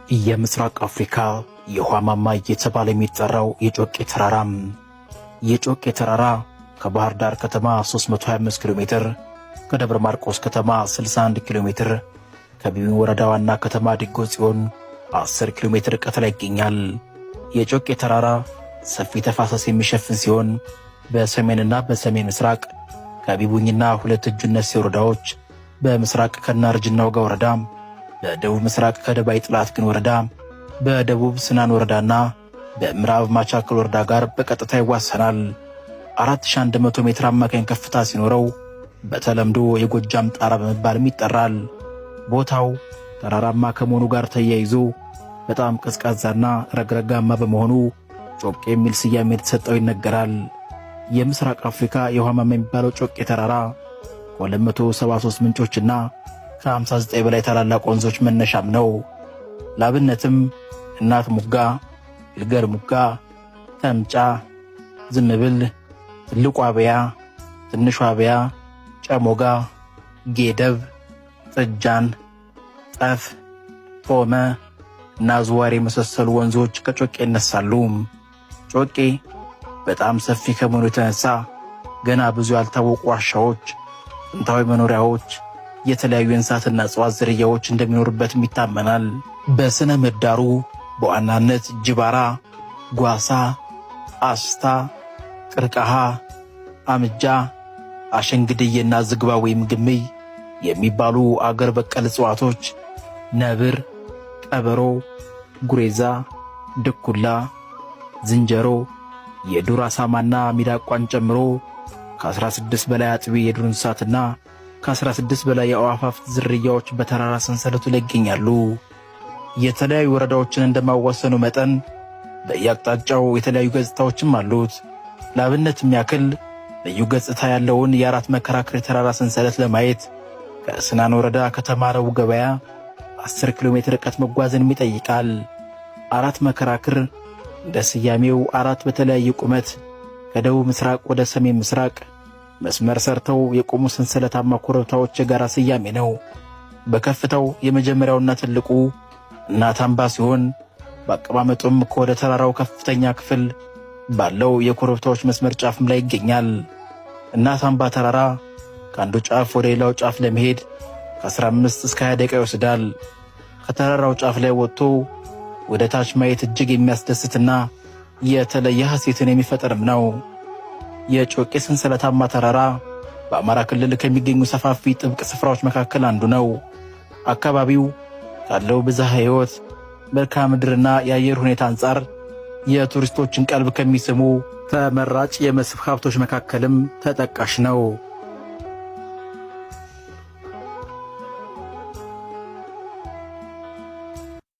የምስራቅ አፍሪካ የውሃ ማማ እየተባለ የሚጠራው የጮቄ ተራራ። የጮቄ ተራራ ከባህር ዳር ከተማ 325 ኪሎ ሜትር፣ ከደብረ ማርቆስ ከተማ 61 ኪሎ ሜትር፣ ከቢቢ ወረዳ ዋና ከተማ ዲጎ ጽዮን 10 ኪሎ ሜትር ርቀት ላይ ይገኛል። የጮቄ ተራራ ሰፊ ተፋሰስ የሚሸፍን ሲሆን በሰሜንና በሰሜን ምስራቅ ከቢቡኝና ሁለት እጁነት ወረዳዎች፣ በምስራቅ ከናርጅና ወጋ ወረዳ፣ በደቡብ ምስራቅ ከደባይ ጥላት ግን ወረዳ፣ በደቡብ ስናን ወረዳና በምዕራብ ማቻከል ወረዳ ጋር በቀጥታ ይዋሰናል። 4100 ሜትር አማካኝ ከፍታ ሲኖረው በተለምዶ የጎጃም ጣራ በመባልም ይጠራል። ቦታው ተራራማ ከመሆኑ ጋር ተያይዞ በጣም ቀዝቃዛና ረግረጋማ በመሆኑ ጮቄ የሚል ስያሜ የተሰጠው ይነገራል። የምስራቅ አፍሪካ የውሃ ማማ የሚባለው ጮቄ ተራራ ከ273 ምንጮችና ከ59 በላይ ታላላቅ ወንዞች መነሻም ነው። ላብነትም እናት ሙጋ፣ ይልገር ሙጋ፣ ተምጫ፣ ዝምብል፣ ትልቁ አብያ፣ ትንሹ አብያ፣ ጨሞጋ፣ ጌደብ፣ ጥጃን፣ ጠፍ፣ ቶመ እና ዝዋሬ የመሳሰሉ ወንዞች ከጮቄ ይነሳሉ። ጮቄ በጣም ሰፊ ከመሆኑ የተነሳ ገና ብዙ ያልታወቁ ዋሻዎች፣ ጥንታዊ መኖሪያዎች፣ የተለያዩ እንስሳትና እጽዋት ዝርያዎች እንደሚኖርበትም ይታመናል። በስነ ምህዳሩ በዋናነት ጅባራ፣ ጓሳ፣ አስታ፣ ቅርቀሃ፣ አምጃ፣ አሸንግድዬና ዝግባ ወይም ግምይ የሚባሉ አገር በቀል እጽዋቶች፣ ነብር፣ ቀበሮ፣ ጉሬዛ፣ ድኩላ፣ ዝንጀሮ፣ የዱር አሳማና ሚዳቋን ጨምሮ ከ16 በላይ አጥቢ የዱር እንስሳትና ከ16 በላይ የአዕዋፋት ዝርያዎች በተራራ ሰንሰለቱ ላይ ይገኛሉ። የተለያዩ ወረዳዎችን እንደማዋሰኑ መጠን በየአቅጣጫው የተለያዩ ገጽታዎችም አሉት። ለአብነትም ያክል ልዩ ገጽታ ያለውን የአራት መከራክር የተራራ ሰንሰለት ለማየት ከስናን ወረዳ ከተማረው ገበያ 10 ኪሎ ሜትር ርቀት መጓዝንም ይጠይቃል። አራት መከራክር እንደ ስያሜው አራት በተለያየ ቁመት ከደቡብ ምስራቅ ወደ ሰሜን ምስራቅ መስመር ሰርተው የቆሙ ሰንሰለታማ ኮረብታዎች የጋራ ስያሜ ነው። በከፍታው የመጀመሪያውና ትልቁ እናት አምባ ሲሆን በአቀማመጡም ከወደ ተራራው ከፍተኛ ክፍል ባለው የኮረብታዎች መስመር ጫፍም ላይ ይገኛል። እናት አምባ ተራራ ከአንዱ ጫፍ ወደ ሌላው ጫፍ ለመሄድ ከ15 እስከ 20 ደቂቃ ይወስዳል። ከተራራው ጫፍ ላይ ወጥቶ ወደ ታች ማየት እጅግ የሚያስደስትና የተለየ ሐሴትን የሚፈጥርም ነው። የጮቄ ሰንሰለታማ ተራራ በአማራ ክልል ከሚገኙ ሰፋፊ ጥብቅ ስፍራዎች መካከል አንዱ ነው። አካባቢው ካለው ብዝሃ ሕይወት፣ መልክዓ ምድርና የአየር ሁኔታ አንጻር የቱሪስቶችን ቀልብ ከሚስሙ ተመራጭ የመስህብ ሀብቶች መካከልም ተጠቃሽ ነው።